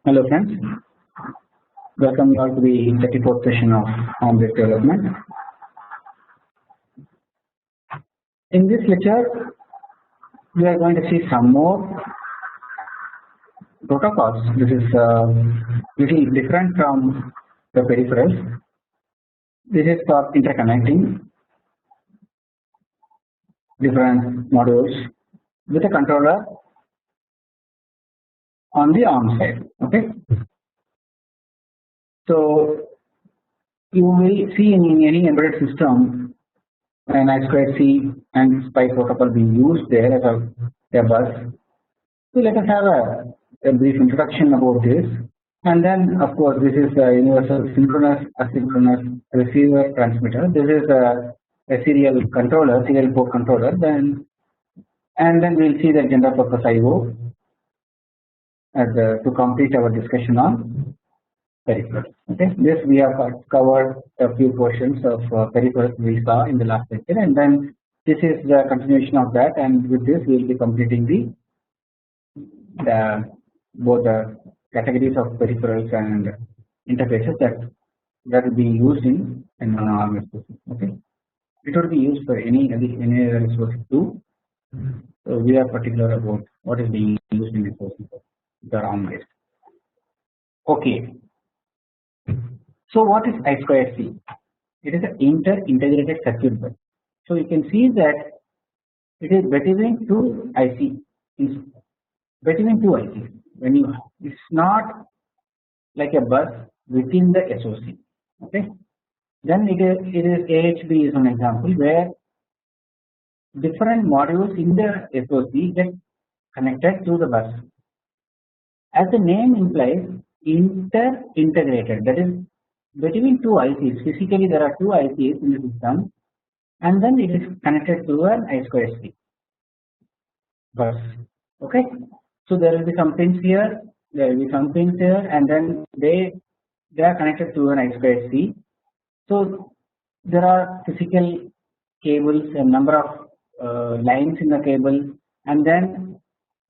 Hello friends, welcome you all to the 34th session of ARM-based development. In this lecture, we are going to see some more protocols. This is little different from the peripherals. This is for interconnecting different modules with a controller on the ARM side. Okay. So you will see in any embedded system an I2c and SPI protocol being used there as a bus. So let us have a brief introduction about this, and then of course this is a universal synchronous asynchronous receiver transmitter. This is a serial controller, serial port controller. And then we will see the general purpose I/O as to complete our discussion on peripherals. Okay, this we have covered a few portions of peripherals we saw in the last lecture, and then this is the continuation of that. And with this, we will be completing both the categories of peripherals and interfaces that will be used in non-ARM SoC. Okay, it would be used for any other SoC too. So we are particular about what is being used in SoC, the ARM based. Okay. So what is I2c? It is an inter-integrated circuit bus. So you can see that it is between two ICs. When it's not like a bus within the SoC. Okay. Then it is AHB is an example where different modules in the SoC get connected to the bus. As the name implies, inter-integrated, that is between two ICs. Physically there are two ICs in the system, and then it is connected to an I2c bus. Okay, so there will be some pins here, and then they are connected to an I2c. So there are physical cables, a number of lines in the cable, and then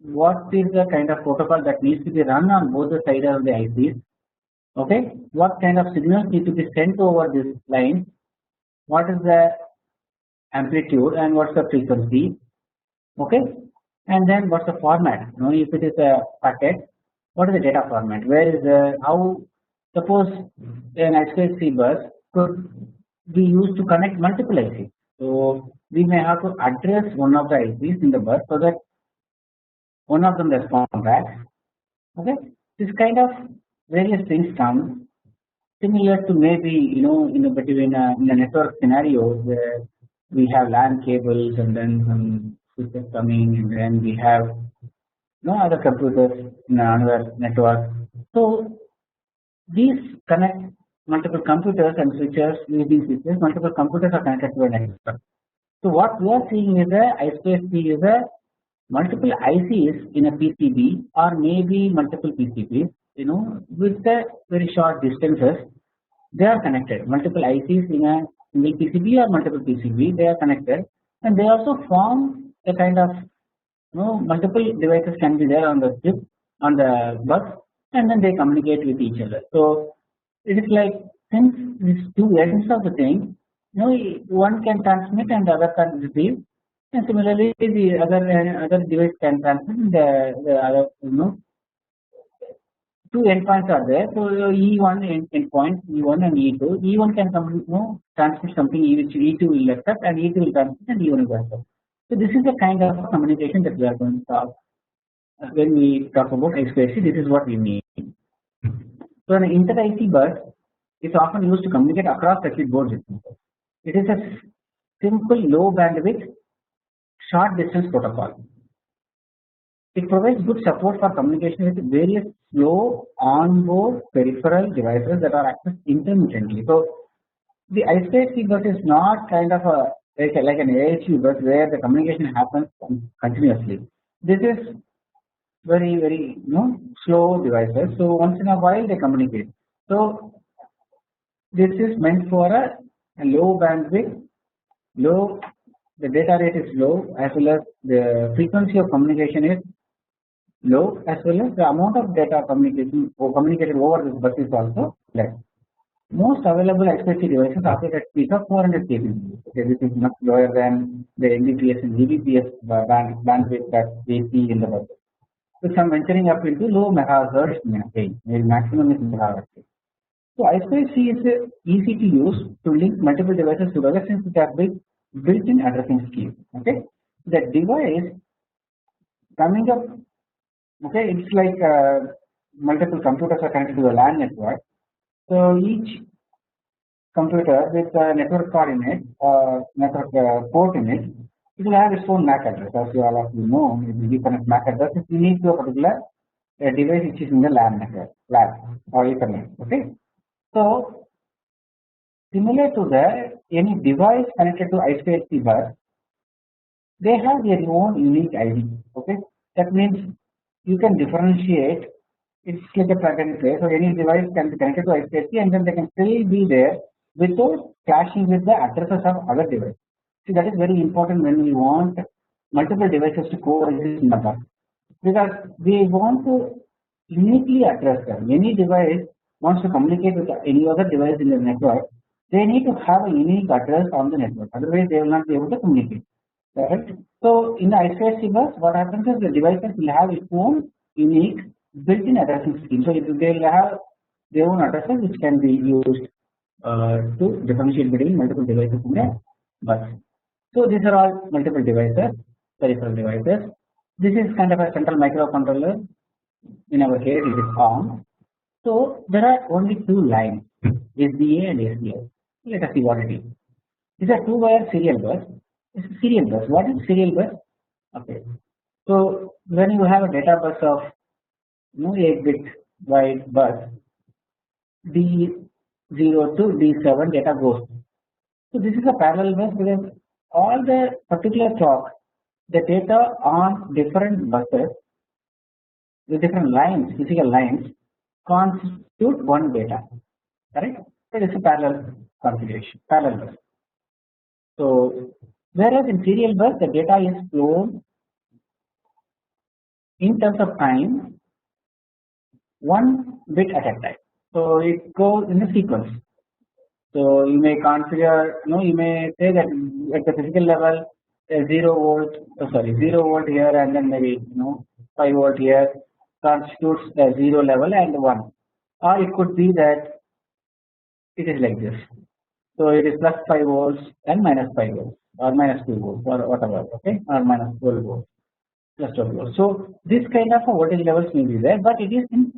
what is the kind of protocol that needs to be run on both the sides of the ICs. Okay, what kind of signals need to be sent over this line, what is the amplitude and what's the frequency. Okay, and then what's the format. If it is a packet, what is the data format, where is the, how, suppose an I2c bus could be used to connect multiple ICs. So we may have to address one of the ICs in the bus so that one of them responds back. Okay, this kind of various things come similar to maybe between in a network scenario where we have LAN cables and then some switches coming, and then we have other computers in another network. So these connect multiple computers and switches. Using switches, multiple computers are connected to a network. So what we are seeing is a I2c is a multiple ICs in a PCB, or maybe multiple PCBs, with the very short distances, they are connected. Multiple ICs in a single PCB or multiple PCB, they are connected, and they also form a kind of multiple devices can be there on the chip, on the bus, and then they communicate with each other. So it is like, since these two ends of the thing, one can transmit and the other can receive. And similarly, the other device can transmit, the other two endpoints are there. So E1 endpoint, E1 and E2. E1 can transmit something which E2 will accept, and E2 will transmit and E1 will accept. So this is the kind of communication that we are going to talk when we talk about I2c. This is what we mean. So an inter-IC bus is often used to communicate across circuit boards. It is a simple low bandwidth short distance protocol. It provides good support for communication with various slow onboard peripheral devices that are accessed intermittently. So the I2c bus is not kind of a like an AHU bus where the communication happens continuously. This is very slow devices. So once in a while they communicate. So this is meant for a low bandwidth, the data rate is low, as well as the frequency of communication is low, as well as the amount of data communication or communicated over this bus is also less. Most available XPC devices operate at speeds of 400 kbps. Okay, this is much lower than the Mbps and Gbps bandwidth that we see in the bus. So some venturing up into low megahertz range, maximum is megahertz. So I2c is easy to use to link multiple devices together since it has built-in addressing scheme. Okay, the device coming up. Okay, it's like multiple computers are connected to the LAN network. So each computer with a network card in it, network port in it, it will have its own MAC address. As you all of you know, the Ethernet MAC address is unique to a particular device which is in the LAN network, LAN or Ethernet. Okay, so similar to that, any device connected to I2c bus, they have their own unique ID. Okay, that means you can differentiate. It's like a plug and play. So any device can be connected to I2c, and then they can still be there without clashing with the addresses of other devices. See, that is very important when we want multiple devices to coexist in the bus, because we want to uniquely address them. Any device wants to communicate with any other device in the network, they need to have a unique address on the network. Otherwise, they will not be able to communicate. Correct? So in the I2c bus, what happens is the devices will have its own unique built-in addressing scheme. So they will have their own addresses which can be used to differentiate between multiple devices in the bus. So these are all multiple devices, peripheral devices. This is kind of a central microcontroller. In our case, it is ARM. So there are only two lines, SDA and SDI. Let us see what it is. These are two-wire serial bus. It's a serial bus. What is serial bus? Okay. So when you have a data bus of 8-bit wide bus, D0 to D7 data goes. So this is a parallel bus because all the particular clock, the data on different buses with different lines, physical lines, constitute one data. Correct? So it is a parallel configuration, parallel bus. So whereas in serial bus, the data is flown in terms of time, one bit at a time. So it goes in a sequence. So you may configure, you may say that at the physical level, 0 volt here, and then maybe 5 volt here constitutes the 0 level and 1. Or it could be that it is like this. So it is plus 5 volts and minus 5 volts or minus 2 volts or whatever, okay, or minus 12 volts, plus 12 volts. So this kind of a voltage levels may be there, but it is in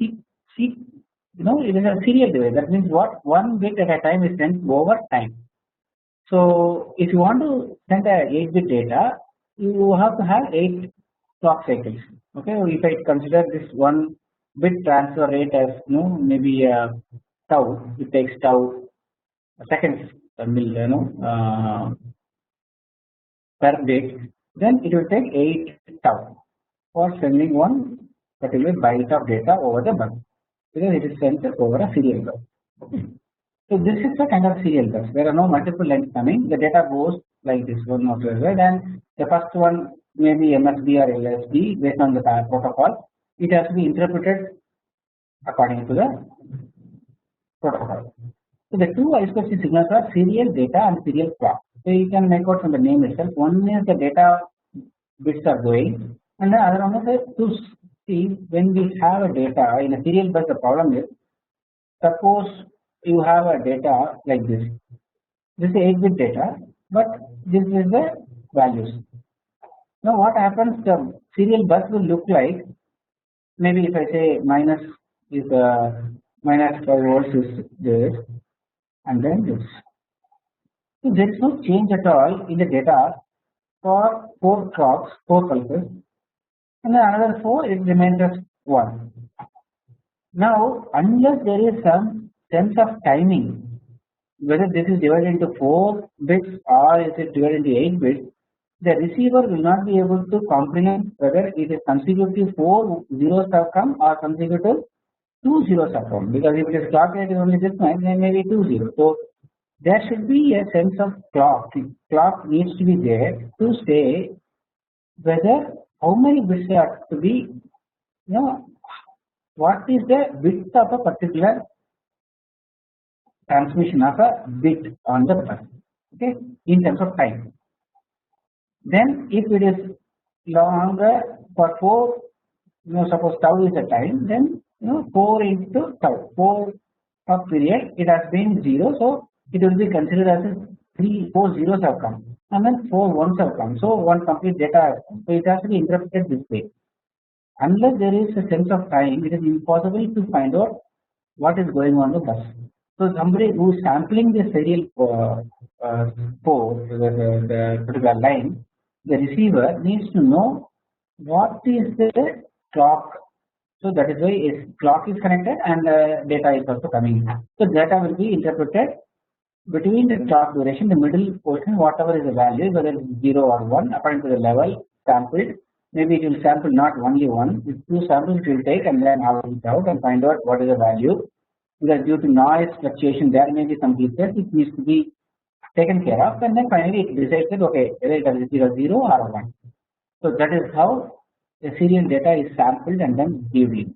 it is a serial device. That means what, one bit at a time is sent over time. So if you want to send a 8-bit data, you have to have 8 clock cycles. Okay, if I consider this 1 bit transfer rate as maybe tau, it takes tau seconds per bit, then it will take 8 tau for sending one particular byte of data over the bus, because it is sent over a serial bus. Okay. So this is the kind of serial bus. There are no multiple lines coming. The data goes like this one or the other, and the first one may be MSB or LSB based on the protocol. It has to be interpreted according to the protocol. So the two I2c signals are serial data and serial clock. So you can make out from the name itself. One is the data bits are going, and the other one is to see when we have a data in a serial bus. The problem is, suppose you have a data like this. This is 8-bit data, but this is the values. Now what happens? The serial bus will look like, maybe if I say minus is minus 5 volts is this, and then this. So there is no change at all in the data for 4 clocks, 4 pulses, and then another 4 it remains as 1. Now unless there is some sense of timing, whether this is divided into 4 bits or is it divided into 8 bits, the receiver will not be able to comprehend whether it is consecutive 4 zeros have come or consecutive 2 zeros have come, because if it is clock rate is only this much, then maybe 2 zeros. So there should be a sense of clock. Clock needs to be there to say whether how many bits are to be, what is the width of a particular transmission of a bit on the bus, okay, in terms of time. Then if it is longer for 4, suppose tau is the time, then 4 into tau, 4 of period, it has been 0, so it will be considered as 4 zeros have come, and then 4 ones have come, so one complete data has come. So it has to be interpreted this way. Unless there is a sense of time, it is impossible to find out what is going on the bus. So somebody who is sampling the serial port, the particular line, the receiver needs to know what is the clock. So that is why clock is connected and data is also coming. So data will be interpreted between the clock duration, the middle portion, whatever is the value, whether it is 0 or 1, according to the level sampled. Maybe it will sample not only one, with 2 samples it will take and then average it out and find out what is the value. Because due to noise fluctuation, there may be some glitches, it needs to be taken care of, and then finally it decides that okay, whether it is 0 or 1. So that is how the serial data is sampled and then given in.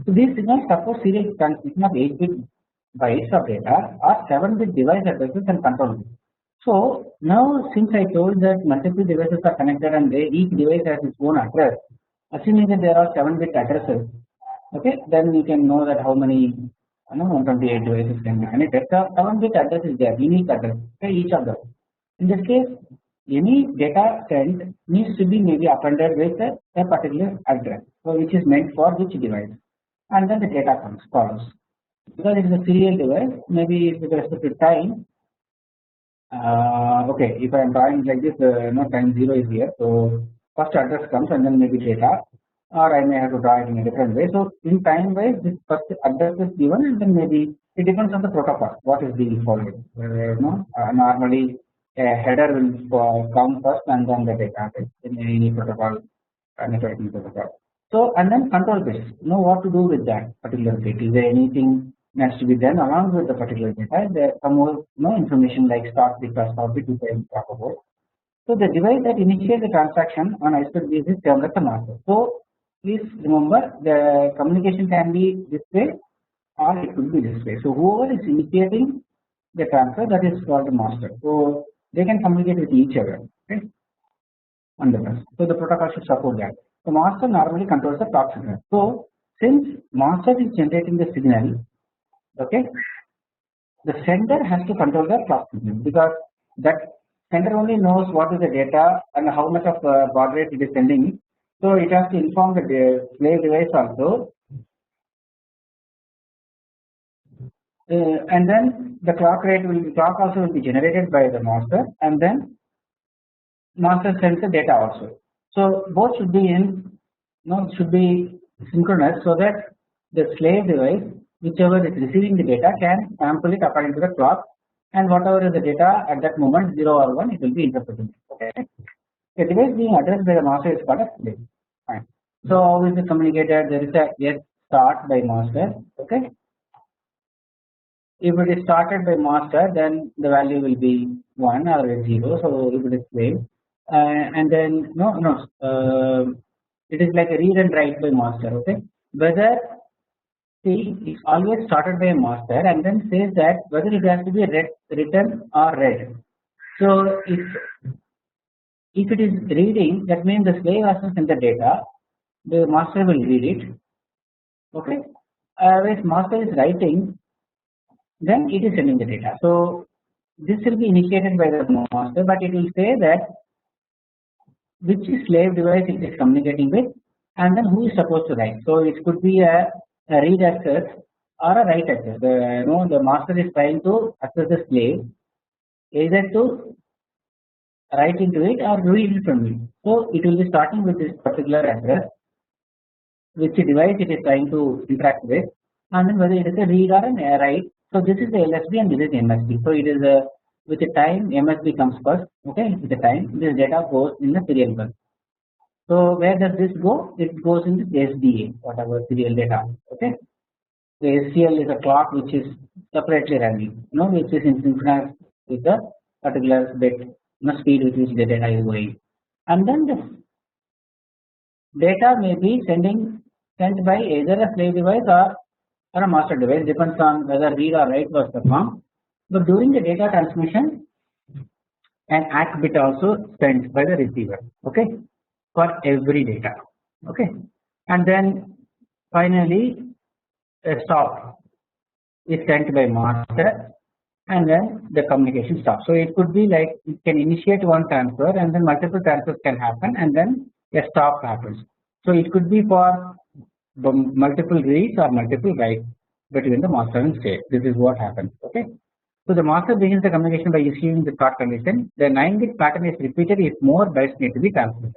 So these signals support serial transmission of 8-bit bytes of data or 7-bit device addresses and control bits. So now, since I told that multiple devices are connected and each device has its own address, assuming that there are 7-bit addresses, okay, then you can know that how many 128 devices can be connected. So 7-bit address is there, unique address, okay, each of them. In this case, any data sent needs to be maybe appended with a particular address, so which is meant for which device, and then the data follows. Because it is a serial device, maybe with respect to time. Okay, if I am drawing like this, time 0 is here, so first address comes and then maybe data, or I may have to draw it in a different way. So in time wise, this first address is given, and then maybe it depends on the protocol what is being followed. Normally a header will come first and then the data in any protocol, networking protocol. So and then control bits. Know what to do with that particular bit. Is there anything needs to be done along with the particular data? There some more information like start bit or stop bit we can talk about. So the device that initiates the transaction on high-speed base is termed as the master. So please remember the communication can be this way or it could be this way. So whoever is initiating the transfer, that is called the master. So they can communicate with each other, okay, on the bus. So the protocol should support that. The master normally controls the clock signal. So since master is generating the signal, okay, the sender has to control the clock signal, because that sender only knows what is the data and how much of baud rate it is sending. So it has to inform the slave device also, and then the clock also will be generated by the master, and then master sends the data also. So both should be should be synchronous, so that the slave device, whichever is receiving the data, can sample it according to the clock, and whatever is the data at that moment, 0 or 1, it will be interpreted. Okay. The device being addressed by the master is called a slave. Fine. So how is it communicated? There is a yes start by master. Okay. If it is started by master, then the value will be 1 or 0. So if it is slave, and then it is like a read and write by master. Okay. Whether it's always started by a master and then says that whether it has to be written or read. So if it is reading, that means the slave has to send the data, the master will read it. Okay. If master is writing, then it is sending the data. So this will be initiated by the master, but it will say that which slave device it is communicating with, and then who is supposed to write. So it could be a read access or a write access. The master is trying to access the slave either to write into it or read it from it. So it will be starting with this particular address, which device it is trying to interact with, and then whether it is a read or a write. So this is the LSB and this is MSB. So it is with the time MSB comes first. Okay, with the time this data goes in the serial bus. So where does this go? It goes into SDA, whatever serial data. Okay, the SCL is a clock which is separately running, which is in synchronous with the particular bit, speed with which the data is going. and then this data may be sent by either a slave device or a master device, depends on whether read or write was performed. But during the data transmission, an ACK bit also sent by the receiver, okay, for every data, okay, and then finally a stop is sent by master, and then the communication stops. So it could be like it can initiate one transfer and then multiple transfers can happen and then a stop happens. So it could be for multiple reads or multiple writes between the master and slave. This is what happens, okay. So the master begins the communication by issuing the start condition. The 9-bit pattern is repeated if more bytes need to be transmitted.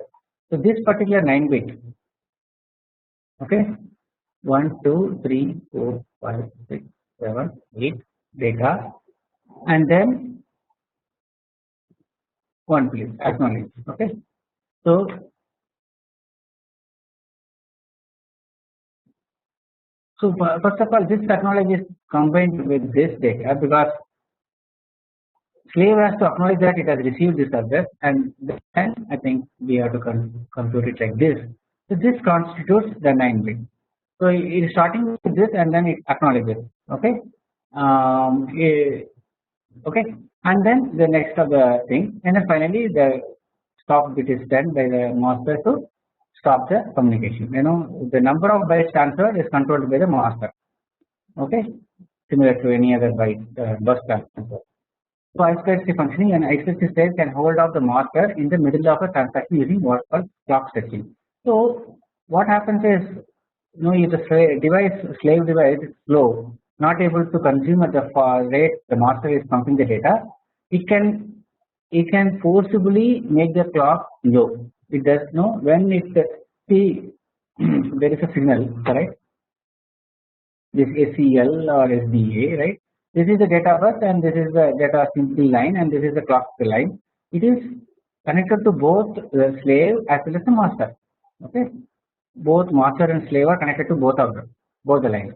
So this particular 9-bit, okay, 1, 2, 3, 4, 5, 6, 7, 8 data, and then 1 please acknowledge, okay. So first of all, this acknowledge is combined with this data because slave has to acknowledge that it has received this address, and then I think we have to compute it like this. So this constitutes the 9-bit. So it is starting with this and then it acknowledges, okay, okay, and then the next of the thing, and then finally the stop bit is done by the master to stop the communication. You know, the number of bytes transferred is controlled by the master, okay, similar to any other byte bus transfer. So I2c functioning, and I2c slave can hold off the master in the middle of a transaction using what's called clock stretching. So what happens is, you know, if the slave device is slow, not able to consume at the rate the master is pumping the data, it can forcibly make the clock low. It does know when it see there is a signal, correct? This SCL or SDA, right? This is the data bus and this is the data simple line and this is the clock line. It is connected to both the slave as well as the master. Okay, both master and slave are connected to both of them, both the lines.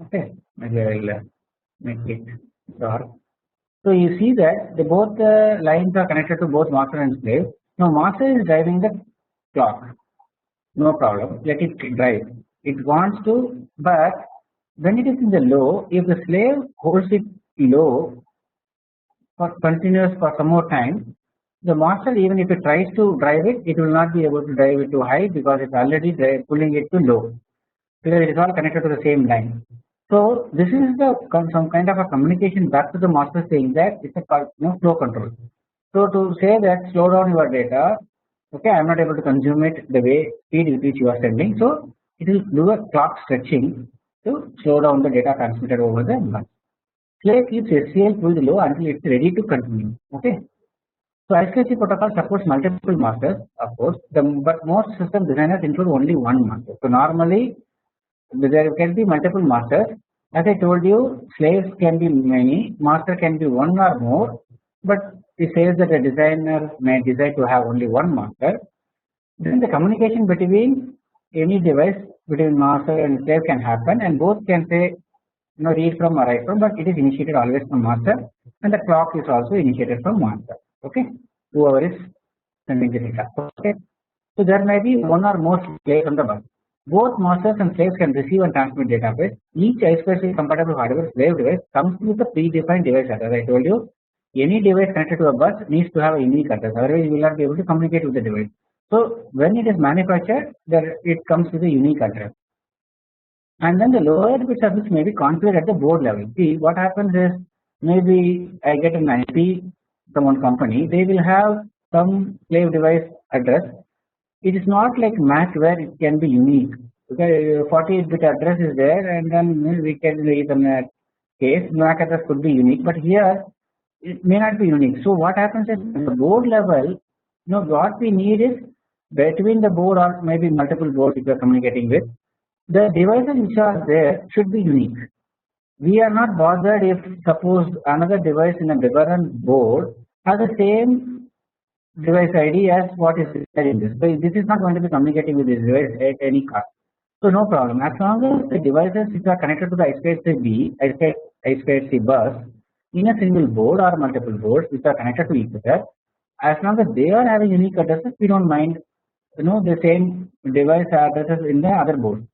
Okay, maybe I will make it dark. So you see that both the lines are connected to both master and slave. Now master is driving the clock, no problem. Let it drive. It wants to, but when it is in the low, if the slave holds it low for continuous for some more time, the master, even if it tries to drive it, it will not be able to drive it to high because it's already pulling it to low because it is all connected to the same line. So this is the some kind of a communication back to the master saying that it's a flow control. So to say that slow down your data, okay, I am not able to consume it the way speed with which you are sending. So it will do a clock stretching to slow down the data transmitted over the bus. Slave keeps SCL pulled low until it's ready to continue. Okay. So I2c protocol supports multiple masters, of course, but most system designers include only one master. So normally there can be multiple masters. As I told you, slaves can be many, master can be one or more, but it says that a designer may decide to have only one master. Then the communication between any device between master and slave can happen, and both can say, you know, read from or write from, but it is initiated always from master, and the clock is also initiated from master. Okay, whoever is sending the data. Okay, so there may be one or more slaves on the bus. Both masters and slaves can receive and transmit data base. Each I2c compatible hardware slave device comes with a predefined device address. I told you, any device connected to a bus needs to have a unique address, otherwise you will not be able to communicate with the device. So when it is manufactured, it comes with a unique address. And then the lower bits of this may be configured at the board level. See, what happens is, maybe I get an IP from one company, they will have some slave device address. It is not like Mac where it can be unique. Okay, 48-bit address is there, and then we can Ethernet case Mac address could be unique, but here it may not be unique. So what happens is at the board level, you know, what we need is between the board or maybe multiple boards if you are communicating with, the devices which are there should be unique. We are not bothered if suppose another device in a different board has the same device ID as what is there in this. So this is not going to be communicating with this device at any cost. So no problem. As long as the devices which are connected to the I2c bus in a single board or multiple boards which are connected to each other as long as they are having unique addresses, we don't mind the same device addresses in the other board.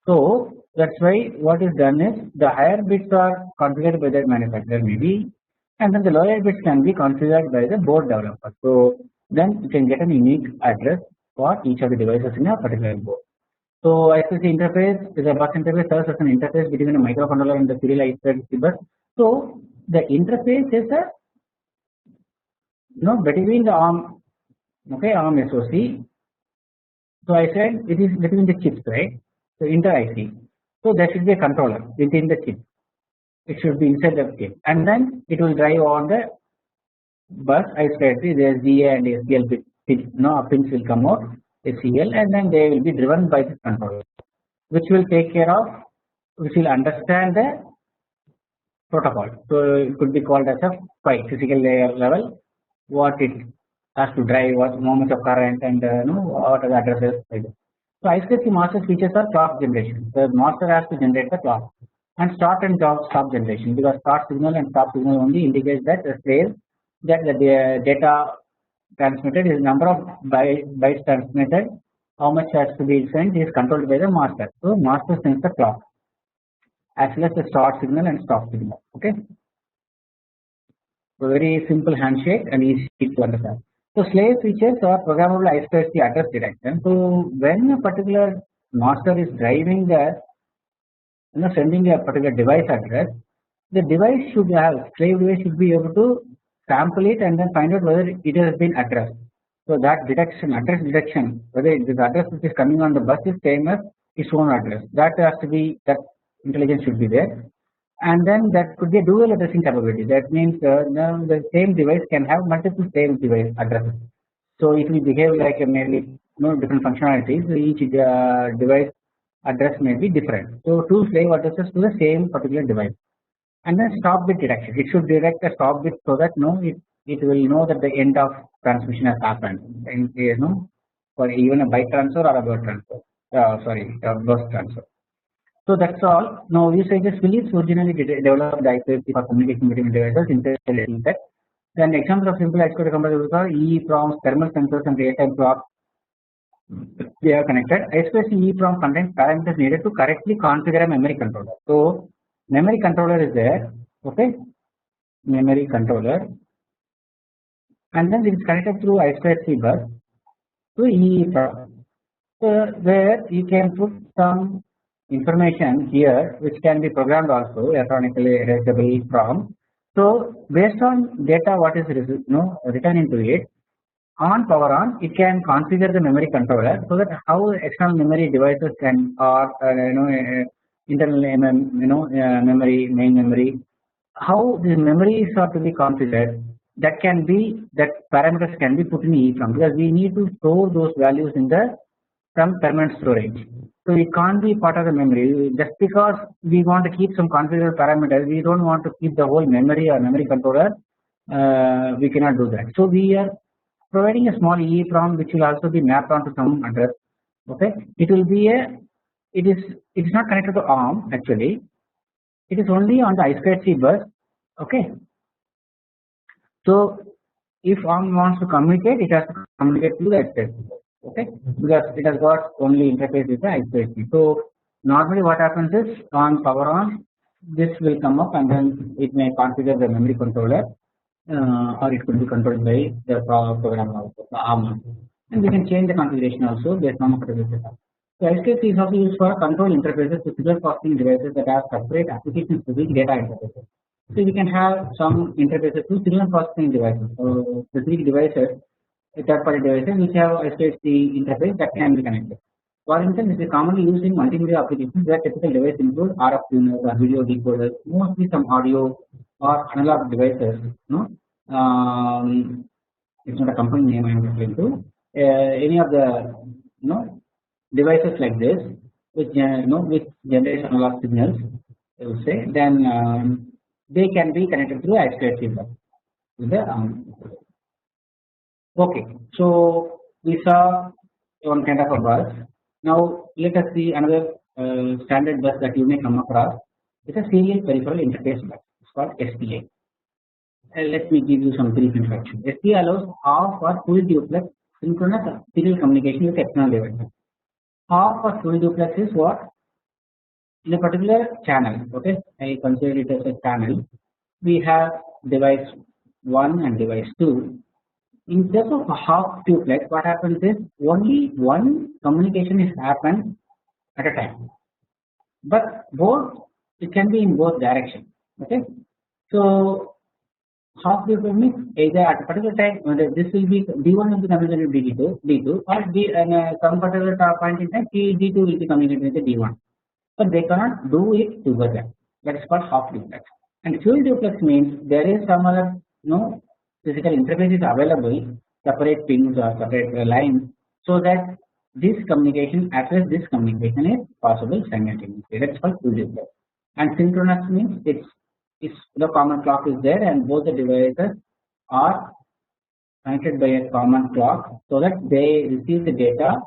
So that's why what is done is the higher bits are configured by the manufacturer maybe, and then the lower bits can be configured by the board developer. So then you can get a unique address for each of the devices in a particular board. So I2c interface is a bus interface serves as an interface between a microcontroller and the serial I2c bus. So the interface is a between the ARM, okay, ARM SoC. So I said it is between the chips, right? So inter IC. So there should be a controller within the chip. It should be inside the chip, and then it will drive on the bus I2c. The GA and SPL pins will come out, SCL, and then they will be driven by the controller, which will take care of, which will understand the protocol. So it could be called as a PHY, physical layer level, what it has to drive, what moments of current, and what are the addresses. So I2c master features are clock generation. The master has to generate the clock, and start and stop generation, because start signal and stop signal only indicates that the slave that the data transmitted is number of bytes transmitted, how much has to be sent is controlled by the master. So master sends the clock as well as the start signal and stop signal. Okay. So very simple handshake and easy to understand. So slave features are programmable I2c address detection. So when a particular master is driving the sending a particular device address, the device should have, slave device should be able to sample it and then find out whether it has been addressed. So that detection, address detection, whether this address which is coming on the bus is same as its own address, that has to be, that intelligence should be there. And then that could be a dual addressing capability. That means the same device can have multiple same device addresses. So it will behave like a maybe different functionalities. Each device address may be different. So two slave addresses to the same particular device. And then stop bit detection. It should detect a stop bit so that it will know that the end of transmission has happened. And for even a byte transfer or a word transfer. Burst transfer. So that's all. Now usages Philips originally developed the I2c for communication between devices, intelligent tech. Then examples of simple I2c compatible are EEPROMs, thermal sensors, and real-time clock. They are connected. I2c EEPROM contains parameters needed to correctly configure a memory controller. So memory controller is there, okay? Memory controller, and then it is connected through I2c bus to EEPROM. So where you can put some information here, which can be programmed also electronically erasable from. So based on data what is written into it, on power on, it can configure the memory controller so that how external memory devices can or internal memory, main memory, how the memories are to be configured. That can be, that parameters can be put in EEPROM, because we need to store those values in the some permanent storage. So it can't be part of the memory. Just because we want to keep some configurable parameters, we don't want to keep the whole memory or memory controller. We cannot do that. So we are providing a small EEPROM which will also be mapped onto some address. Okay, it will be it is not connected to ARM actually. It is only on the I2c bus. Okay. So if ARM wants to communicate, it has to communicate to the I2c bus. Okay, because it has got only interface with the I2c. So normally what happens is on power on, this will come up and then it may configure the memory controller, or it could be controlled by the program also, the ARM. And we can change the configuration also based on the particular setup. So I2c is also used for control interfaces with signal processing devices that have separate application specific data interfaces. So we can have some interfaces to signal processing devices. So specific devices, third-party devices which have I2c interface that can be connected. For instance, this is commonly used in multimedia applications where typical devices include RF tuners or video decoders, mostly some audio or analog devices. It's not a company name I am referring to. Any of the devices like this, which which generate analog signals, I would say, then they can be connected through I2c bus. Okay, so we saw one kind of a bus. Now let us see another standard bus that you may come across. It's a serial peripheral interface bus. It's called SPI. Let me give you some brief introduction. SPI allows half or full duplex synchronous serial communication with external devices. Half or full duplex is what? In a particular channel, okay, I consider it as a channel. We have device 1 and device 2. In case of a half duplex, what happens is only one communication is happened at a time, but both it can be in both directions. Okay, so half duplex means either at a particular time this will be D1 will be communicated with D2, or D and some particular point in time D2 will be communicated with D1, but they cannot do it together. That is called half duplex. And full duplex means there is some other physical interface is available, separate pins or separate lines, so that this communication as well as this communication is possible simultaneously. That is called full duplex. And synchronous means it's the common clock is there and both the devices are connected by a common clock, so that they receive the data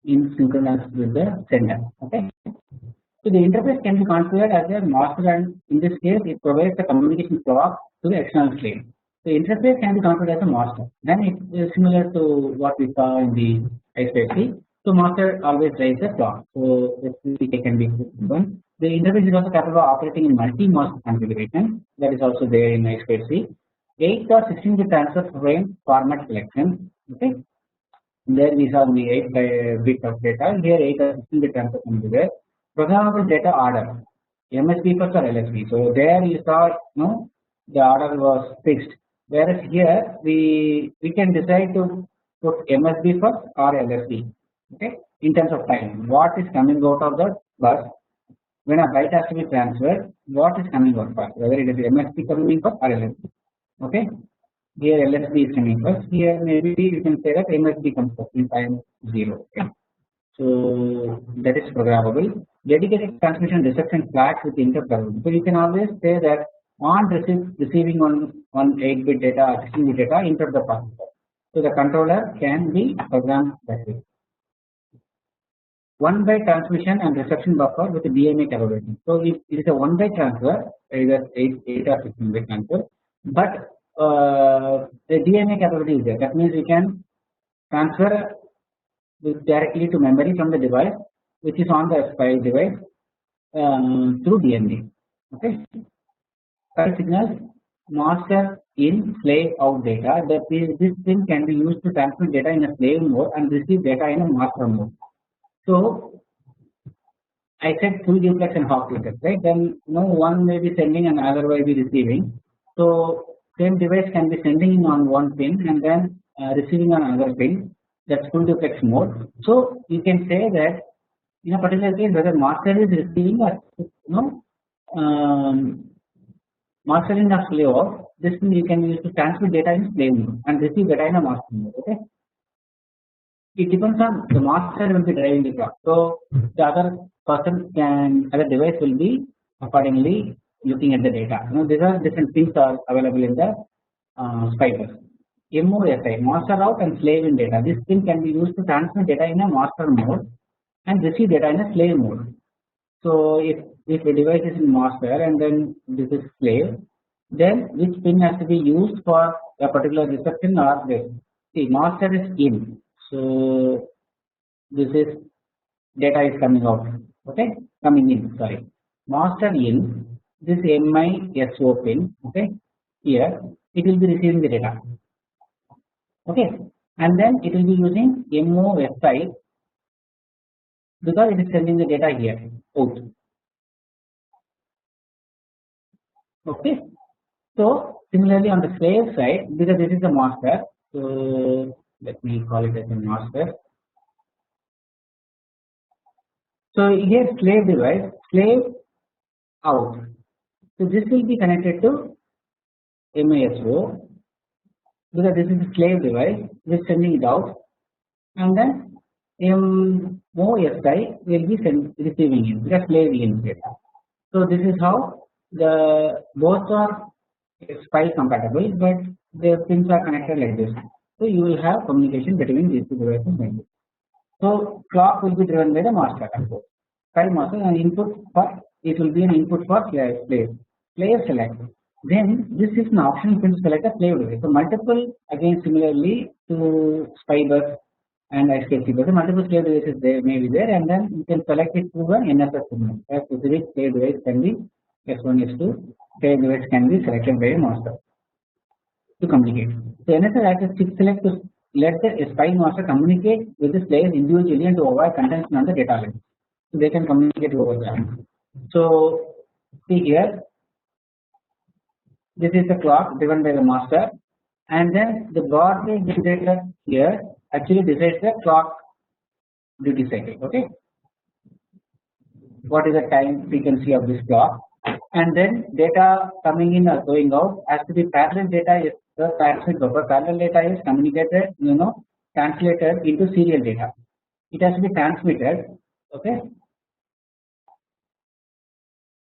in synchronous with the sender. Okay. So the interface can be configured as a master, and in this case it provides the communication clock to the external slave. The interface can be configured as a master. Then it is similar to what we saw in the I2c. So master always drives the clock. So it can be one. The interface is also capable of operating in multi-master configuration. That is also there in I2c. 8 or 16-bit transfer frame format selection. Okay. There we saw the 8 bit of data. Here 8 or 16-bit transfer configuration. Programmable data order, MSB first or LSB. So there you saw the order was fixed. Whereas here we can decide to put MSB first or LSB. Okay, in terms of time, what is coming out of the bus when a byte has to be transferred, what is coming out first, whether it is MSB coming first or LSB. Okay, here LSB is coming first. Here maybe you can say that MSB comes first in time 0. Okay. So that is programmable. Dedicated transmission reception flags with interrupt. So you can always say that on receiving on 8-bit data or 16-bit data, interrupt the processor. So the controller can be programmed that way. 1-byte transmission and reception buffer with DMA capability. So it is a 1-byte transfer, either 8 or 16-bit transfer, but the DMA capability is there. That means we can transfer directly to memory from the device which is on the SPI device through DMA. Okay. Signals master in slave out data. This thing can be used to transmit data in a slave mode and receive data in a master mode. So I said full duplex and half duplex, right? Then one may be sending and other may be receiving. So same device can be sending in on one pin and then receiving on another pin. That's full duplex mode. So you can say that in a particular case whether master is receiving or mastering or slave out, this thing you can use to transmit data in slave mode and receive data in a master mode. Okay. It depends on the master will be driving the clock. So the other device will be accordingly looking at the data. These are different things are available in the SPI bus. MOSI, master out and slave in data. This thing can be used to transmit data in a master mode and receive data in a slave mode. So if a device is in master and then this is slave, then which pin has to be used for a particular reception or this? See, master is in. So this is data is coming out. Okay, coming in. Sorry, master in. This MISO pin. Okay, here it will be receiving the data. Okay, and then it will be using MOSI because it is sending the data here out. Okay, so similarly on the slave side, because this is the master, so let me call it as a master. So here slave device, slave out. So this will be connected to MISO because this is a slave device, we are sending it out, and then MOSI will be receiving it because slave in data. So this is how the both are SPI compatible, but the pins are connected like this. So you will have communication between these two devices like this. So clock will be driven by the master control. SPI master and input for it will be an input for slave select. then this is an option to select a slave device. So multiple, again similarly to SPI bus and I2c bus, multiple slave devices there may be there, and then you can select it through an NFS signal. A specific slave device can be S1, S2, slave device can be selected by a master to communicate. So NFS acts as chip select to let the SPI master communicate with the slaves individually and to avoid contention on the data line. So they can communicate over that. So see here, this is the clock driven by the master, and then the baud rate generator here actually decides the clock duty cycle. Okay, what is the time frequency of this clock, and then data coming in or going out has to be parallel data. Is the transmit buffer, parallel data is communicated, translated into serial data. It has to be transmitted. Okay,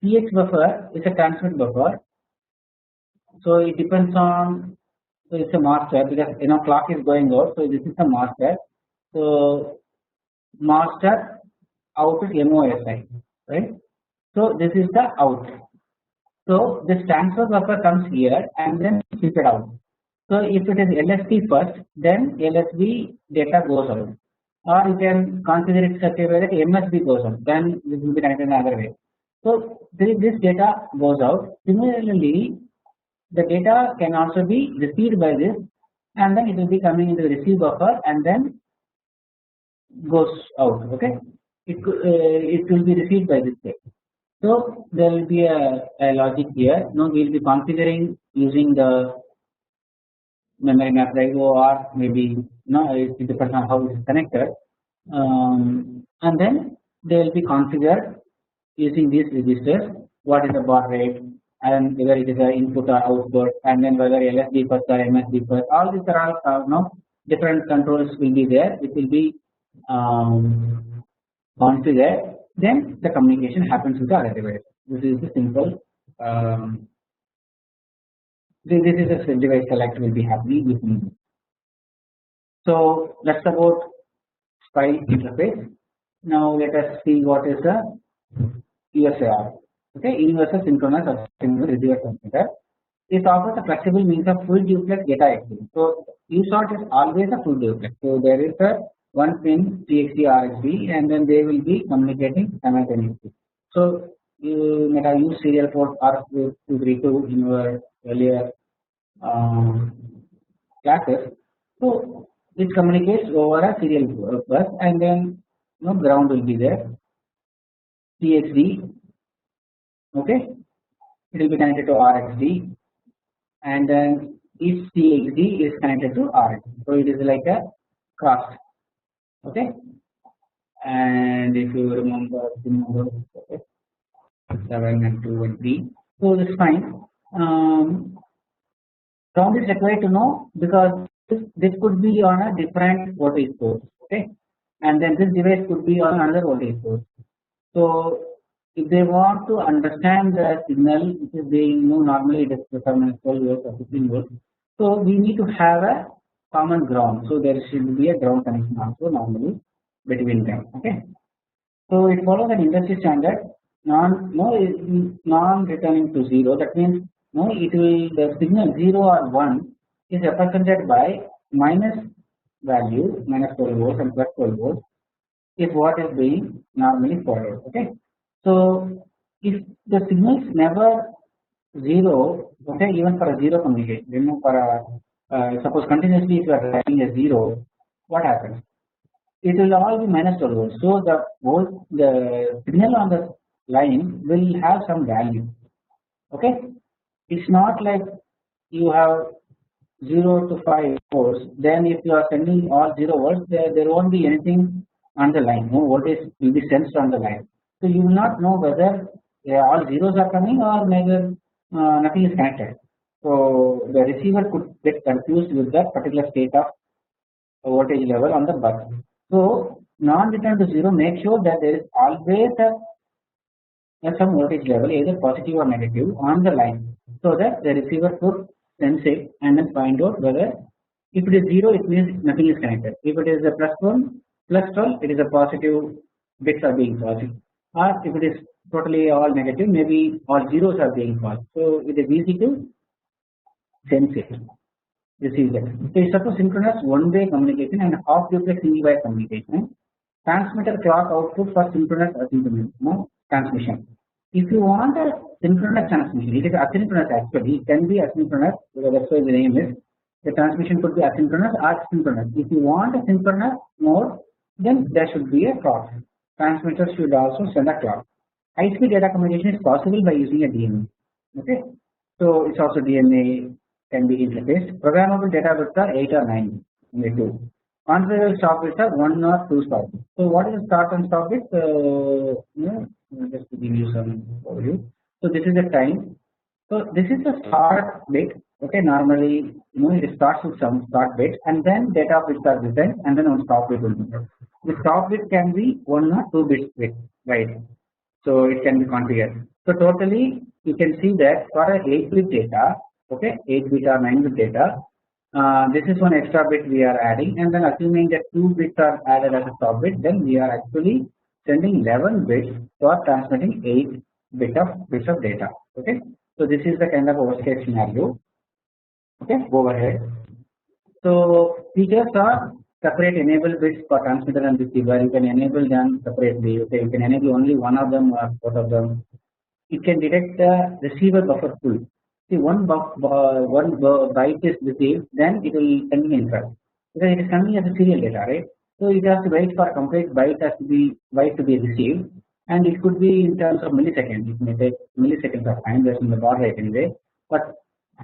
TX buffer is a transmit buffer, so it depends on, so it's a master because clock is going out, so this is the master. So master output MOSI, right? So this is the out. So this transfer buffer comes here and then keep it out. So if it is LSB first, then LSB data goes out, or you can configure it such a way that MSB goes out. Then this will be connected in another way. So this data goes out. Similarly, the data can also be received by this, and then it will be coming into the receive buffer and then goes out. Okay, it will be received by this way. So there will be a logic here. Now we will be configuring using the memory map drive, or maybe it depends on how it is connected, and then they will be configured using these registers. What is the baud rate, and whether it is an input or output, and then whether LSB first or MSB first. All these are all different controls will be there. It will be configured. Then the communication happens with the other device. This is the simple. This is a device select will be happening with me. So that's about SPI interface. Now let us see what is the USAR. Okay, universal synchronous receiver transmitter. It offers a flexible means of full duplex data exchange. So USART is always a full duplex. So there is a one pin TXT RXD, and then they will be communicating simultaneously. So you may have used serial port R232 in your earlier classes. So it communicates over a serial bus, and then ground will be there. TXD, okay, it will be connected to RXD, and then each TXD is connected to RXD. So it is like a cross. Okay, and if you remember, okay, 7 and 2 and 3, so that's fine. Ground is required to know because this could be on a different voltage source. Okay, and then this device could be on another voltage source. So if they want to understand the signal which is being normally it is 12 volts or 15 volts, so we need to have a common ground. So there should be a ground connection also normally between them. Okay, so it follows an industry standard non-returning to zero. That means it will, the signal 0 or 1 is represented by minus value, minus 12 volts and plus 12 volts is what is being normally followed. Okay, so if the signal is never 0, okay, even for a 0 communication, for a suppose continuously if you are writing a 0, what happens? It will all be minus 12 volts. So the signal on the line will have some value. Okay, it's not like you have 0 to 5 volts. Then if you are sending all 0 volts, there won't be anything on the line. No voltage will be sensed on the line. So you will not know whether all zeros are coming or neither nothing is connected. So the receiver could get confused with that particular state of voltage level on the bus. So non-return to zero, make sure that there is always some voltage level, either positive or negative, on the line, so that the receiver could sense it and then find out whether, if it is 0, it means nothing is connected. If it is a plus 1, plus 12, it is a positive, bits are being positive. Or if it is totally all negative, maybe all zeros are being false. So it is easy to sense it. This is it. So suppose synchronous one-way communication and half duplex single-wire communication. Transmitter clock output for synchronous asynchronous transmission. If you want a synchronous transmission, it is asynchronous actually. It can be asynchronous. That's why the name is. The transmission could be asynchronous or synchronous. If you want a synchronous mode, then there should be a clock. Transmitter should also send a clock. High-speed data communication is possible by using a DMA. Okay, so it's also DMA can be interfaced. Programmable data bits are 8 or 9, only 2. Configurable stop bits are 1 or 2 stop bits. So what is the start and stop bits? Just to give you some overview. So this is the time. So this is the start bit. Okay, normally it starts with some start bit and then data bits are written and then one stop bit will be there. The stop bit can be 1 or 2 bits width, right? So it can be configured. So totally you can see that for a 8-bit data, okay, 8-bit or 9-bit data, this is one extra bit we are adding, and then assuming that 2 bits are added as a stop bit, then we are actually sending 11 bits for transmitting 8 bits of data. Okay, so this is the kind of worst case scenario. Okay, go ahead. So features are separate enable bits for transmitter and receiver. You can enable them separately. Okay, you can enable only one of them or both of them. It can detect the receiver buffer full. See, one byte is received, then it will send an interrupt because it is coming as a serial data, right? So it has to wait for a complete byte to be received, and it could be in terms of milliseconds. It may take milliseconds of time based on the baud rate anyway, but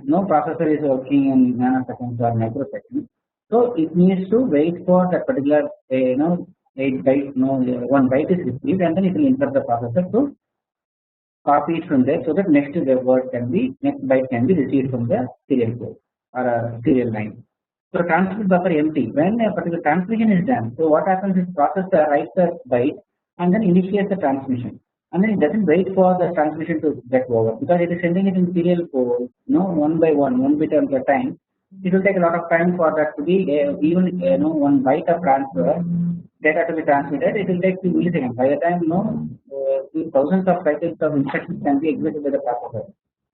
no processor is working in nanoseconds or microseconds. So it needs to wait for that particular 8 byte, 1 byte is received, and then it will interrupt the processor to copy it from there so that next byte can be received from the serial port or a serial line. So transmit buffer empty. When a particular transmission is done, so what happens is processor writes the byte and then initiates the transmission. And then it doesn't wait for the transmission to get over because it is sending it in serial port, one by one bit at a time. It will take a lot of time for that to be even 1 byte of transfer data to be transmitted. It will take few milliseconds. By the time thousands of cycles of instructions can be executed by the processor.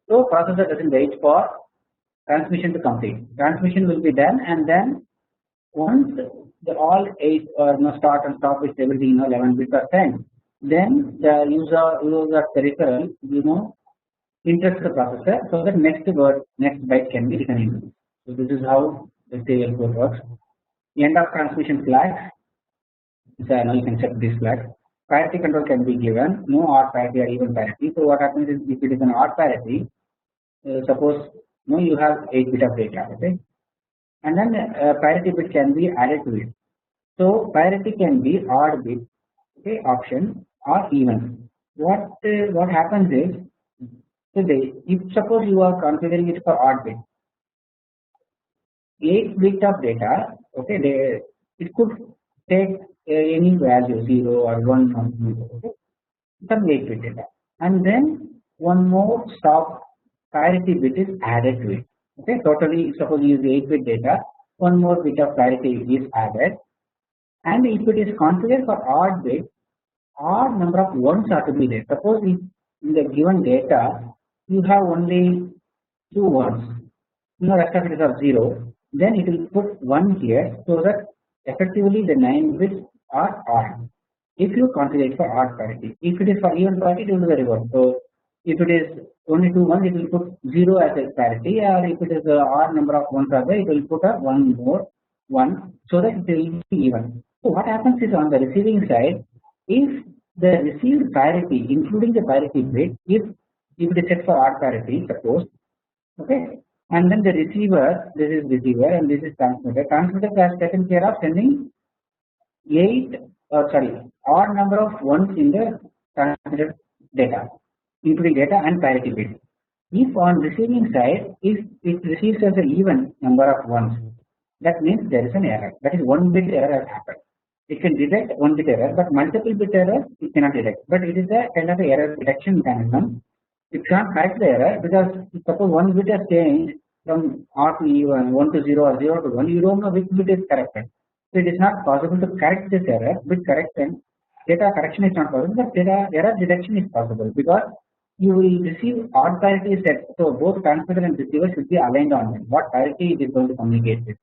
So processor doesn't wait for transmission to complete. Transmission will be done, and then once all 8 start and stop with everything 11 bits are sent, then the user peripheral interrupts the processor so that next byte can be written in. So this is how the serial port works. End of transmission flag. So now you can set this flag. Parity control can be given, no odd parity or even parity. So what happens is if it is an odd parity, suppose you have 8 bit of data, okay, and then parity bit can be added to it. So parity can be odd bit, okay, option or even. What happens is if suppose you are configuring it for odd bit, 8 bit of data, okay, it could take any value 0 or 1 or 0, okay, some 8 bit data, and then one more stop parity bit is added to it. Okay, totally suppose you use 8 bit data, one more bit of parity is added, and if it is configured for odd bit, odd number of ones are to be there. Suppose if in the given data you have only 2 ones, rest of it is of 0, then it will put 1 here so that effectively the 9 bits are odd. If you configure it for odd parity, if it is for even parity, it will do the reverse. So if it is only 2 ones, it will put 0 as a parity, or if it is an odd number of ones are there, it will put a 1 more 1 so that it will be even. So what happens is on the receiving side, if the received parity, including the parity bit, if it is set for odd parity, suppose, okay, and then the receiver, this is receiver and this is transmitter. Transmitter has taken care of sending odd number of ones in the transmitted data, including data and parity bit. If on receiving side, if it receives as an even number of ones, that means there is an error. That is 1 bit error has happened. It can detect 1 bit error, but multiple bit error it cannot detect. But it is a kind of error detection mechanism. It can't correct the error because suppose 1 bit has changed from odd to even, 1 to 0 or 0 to 1, you don't know which bit is corrected. So it is not possible to correct this error. Bit correction data correction is not possible, but data error detection is possible because you will receive odd parity set. So both transmitter and receiver should be aligned on them. What parity it is going to communicate with.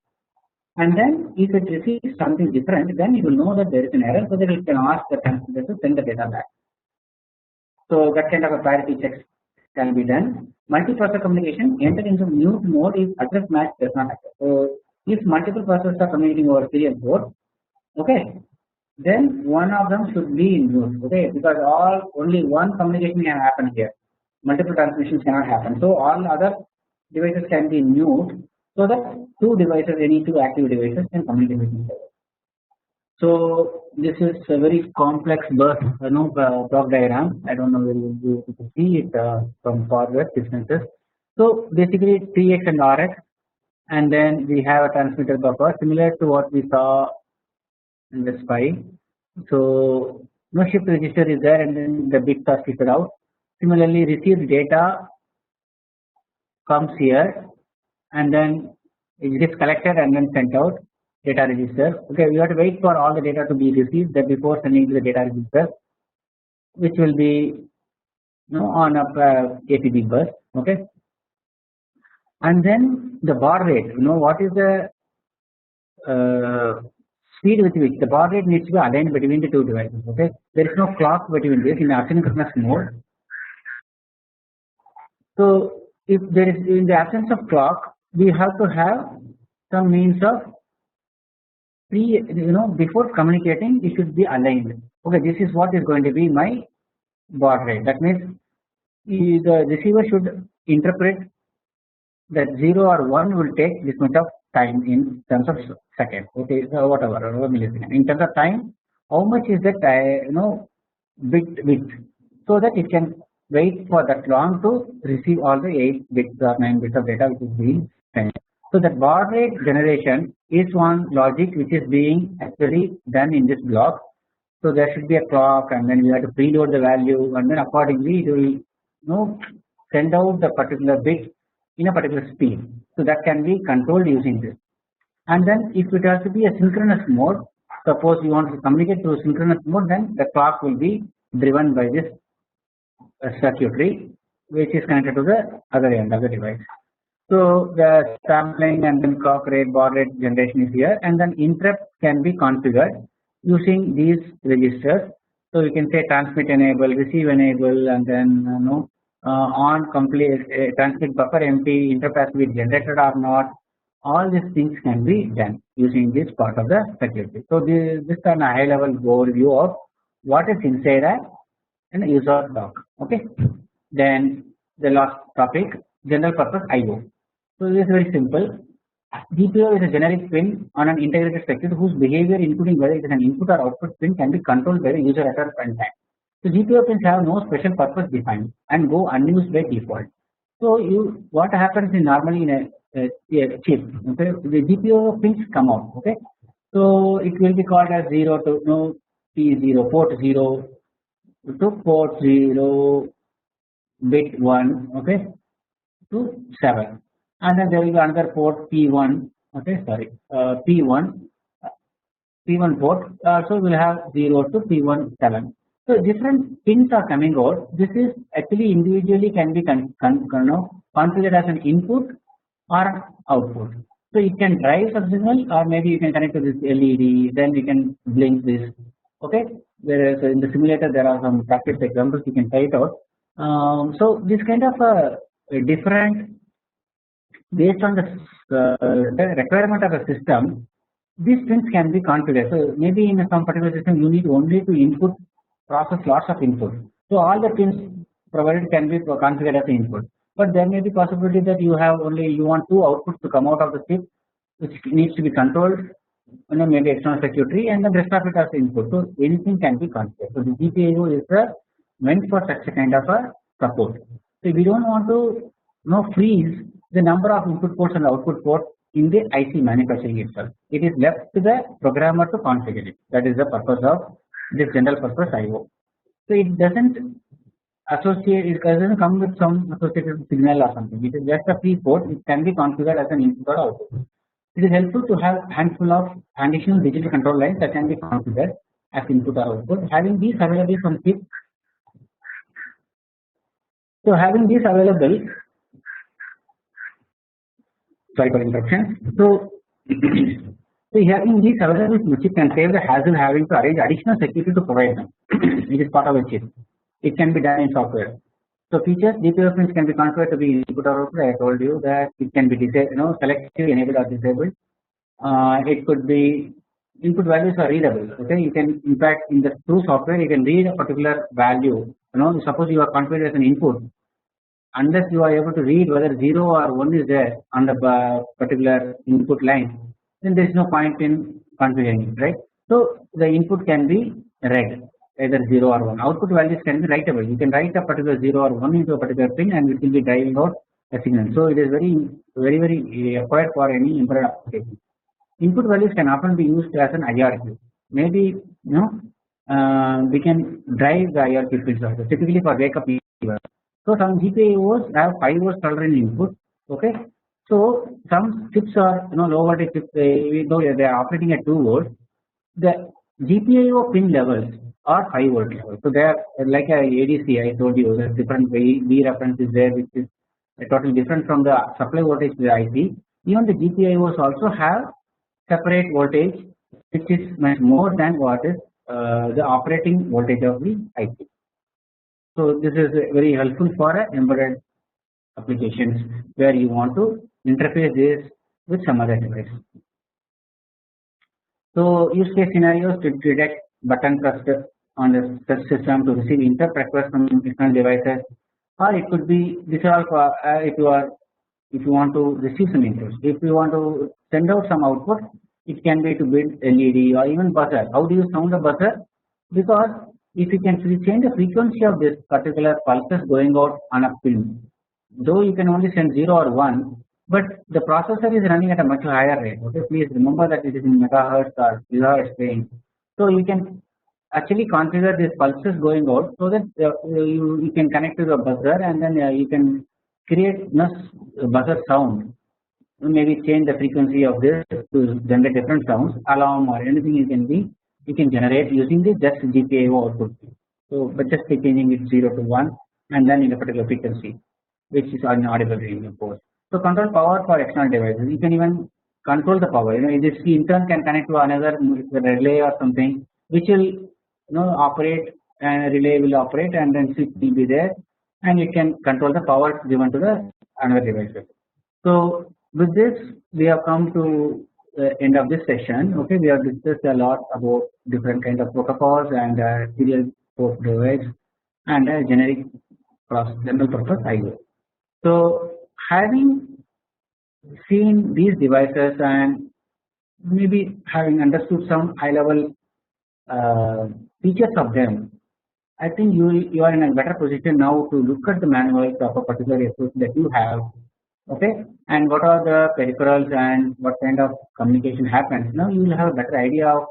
And then if it receives something different, then you will know that there is an error, so that it can ask the transmitter to send the data back. So that kind of a parity checks can be done. Multi-processor communication enter into mute mode if address match does not occur. So if multiple processors are communicating over serial port, okay, then one of them should be in mute, okay, because only one communication can happen here. Multiple transmissions cannot happen. So all other devices can be in mute, so that any two active devices can communicate with each other. So this is a very complex bus, block diagram. I don't know whether you can see it from forward distances. So basically 3x and RX, and then we have a transmitter buffer similar to what we saw in the SPI. So no shift register is there, and then the bits are shifted out. Similarly, received data comes here, and then it is collected and then sent out. Data register. Okay, we have to wait for all the data to be received that before sending to the data register, which will be on a APB bus. Okay, and then the baud rate. What is the speed with which the baud rate needs to be aligned between the two devices. Okay, there is no clock between this in asynchronous mode. So if there is in the absence of clock, we have to have some means of before communicating it should be aligned. Okay, this is what is going to be my baud rate. That means the receiver should interpret that 0 or 1 will take this much of time in terms of seconds. Okay, so whatever millisecond. In terms of time, how much is that bit width, so that it can wait for that long to receive all the 8 bits or 9 bits of data which is being sent. So that baud rate generation is one logic which is being actually done in this block. So there should be a clock, and then you have to preload the value, and then accordingly it will send out the particular bit in a particular speed. So that can be controlled using this. And then if it has to be a synchronous mode, suppose you want to communicate through synchronous mode, then the clock will be driven by this circuitry which is connected to the other end of the device. So the sampling and then clock rate, baud rate generation is here, and then interrupt can be configured using these registers. So you can say transmit enable, receive enable, and then on complete transmit buffer empty, interrupt has to be generated or not. All these things can be done using this part of the circuitry. So this is a high level overview of what is inside a user block. Okay. Then the last topic, general purpose I/O. So this is very simple. GPIO is a generic pin on an integrated circuit whose behavior, including whether it is an input or output pin, can be controlled by the user at a runtime. So GPIO pins have no special purpose defined and go unused by default. So what happens is normally in a chip, okay, the GPIO pins come out. Okay, so it will be called as 0 to P0, port 0 to port 0, bit 1, okay, to 7. And then there will be another port P1, okay, sorry, P1 port, so we'll have 0 to P1 7. So different pins are coming out. This is actually individually can be configured as an input or an output. So it can drive some signal, or maybe you can connect to this LED, then you can blink this. Okay, whereas in the simulator there are some practice examples, you can try it out. So this kind of a different, based on the requirement of the system, these pins can be configured. So maybe in some particular system you need only to process lots of input. So all the pins provided can be configured as input. But there may be possibility that you want 2 outputs to come out of the chip, which needs to be controlled, maybe external circuitry, and the rest of it as input. So anything can be configured. So the GPIO is meant for such a kind of a support. So we don't want to freeze the number of input ports and output ports in the IC manufacturing itself. It is left to the programmer to configure it. That is the purpose of this general purpose I/O. So it doesn't come with some associated signal or something. It is just a free port. It can be configured as an input or output. It is helpful to have handful of additional digital control lines that can be configured as input or output. Having these available from chip, so having these available, sorry for interruption. So, so having these available from chip can save the hassle having to arrange additional security to provide them. It is part of a chip. It can be done in software. So features GPIO pins can be configured to be input or output. I told you that it can be disabled, selectively enabled or disabled. It could be input values are readable. Okay, you can in fact in the through software you can read a particular value. Suppose you are configured as an input, unless you are able to read whether 0 or 1 is there on the particular input line, then there is no point in configuring it, right? So the input can be read, either 0 or 1. Output values can be writable. You can write a particular 0 or 1 into a particular pin and it will be driving out a signal. So it is very required for any embedded application. Input values can often be used as an IRQ. Maybe we can drive the IRQ pins also, typically for wake up events. So some GPIOs have 5 volts tolerant input. Okay, so some chips are low voltage chips, though they are operating at 2 volts. The GPIO pin levels are 5 volt levels. So they are like a ADC. I told you the different V reference is there, which is totally different from the supply voltage to the IC. Even the GPIOs also have separate voltage, which is much more than what is the operating voltage of the IC. So this is very helpful for embedded applications where you want to interface this with some other device. So use case scenarios to detect button pressed on the system to receive interrupt requests from external devices, or it could be this are for if you want to receive some inputs. If you want to send out some output, it can be to build LED or even buzzer. How do you sound a buzzer? Because if you can change the frequency of this particular pulses going out on a pin, though you can only send 0 or 1, but the processor is running at a much higher rate. Okay, please remember that it is in megahertz or gigahertz range. So you can actually configure these pulses going out so that you can connect to the buzzer and then you can create buzzer sound. Maybe change the frequency of this to generate different sounds, alarm or anything you can generate using the just GPIO output. So but just changing it 0 to 1 and then in a particular frequency, which is inaudible range of course. So control power for external devices. You can even control the power. This in turn can connect to another relay or something, which will operate, and relay will operate, and then switch will be there, and it can control the power given to the another device. So with this, we have come to the end of this session. Okay, we have discussed a lot about different kind of protocols and serial port device and generic general purpose I/O. So having seen these devices and maybe having understood some high level features of them, I think you are in a better position now to look at the manuals of a particular SOC that you have. Okay, and what are the peripherals and what kind of communication happens. Now you will have a better idea of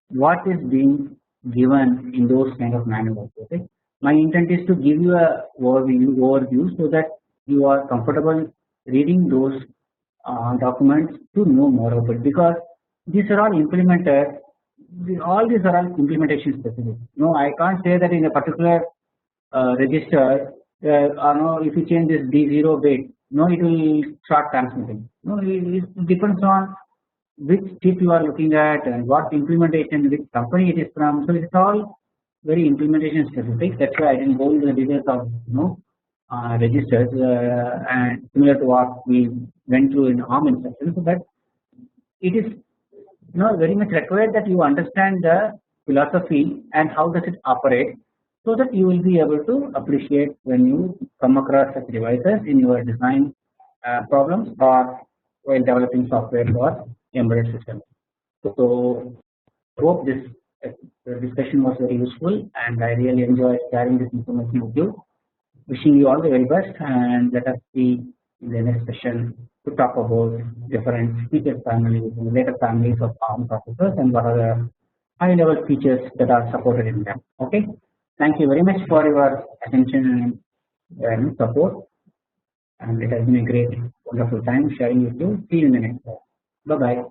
what is being given in those kind of manuals. Okay, my intent is to give you a overview so that you are comfortable reading those documents to know more about it, because these are all implemented. All these are all implementation specific. No, I can't say that in a particular register, if you change this D0 bit, it will start transmitting. No, it depends on which chip you are looking at and what implementation, which company it is from. So it's all very implementation specific. That's why I didn't go into the details of registers and similar to what we went through in ARM instructions. So that it is very much required that you understand the philosophy and how does it operate, so that you will be able to appreciate when you come across such devices in your design problems or while developing software for embedded systems. So hope this discussion was very useful and I really enjoyed sharing this information with you. Wishing you all the very best, and let us see in the next session to talk about different feature families and later families of ARM processors and what are the high level features that are supported in them. Okay, thank you very much for your attention and support, and it has been a great wonderful time sharing with you. See you in the next one. Bye bye.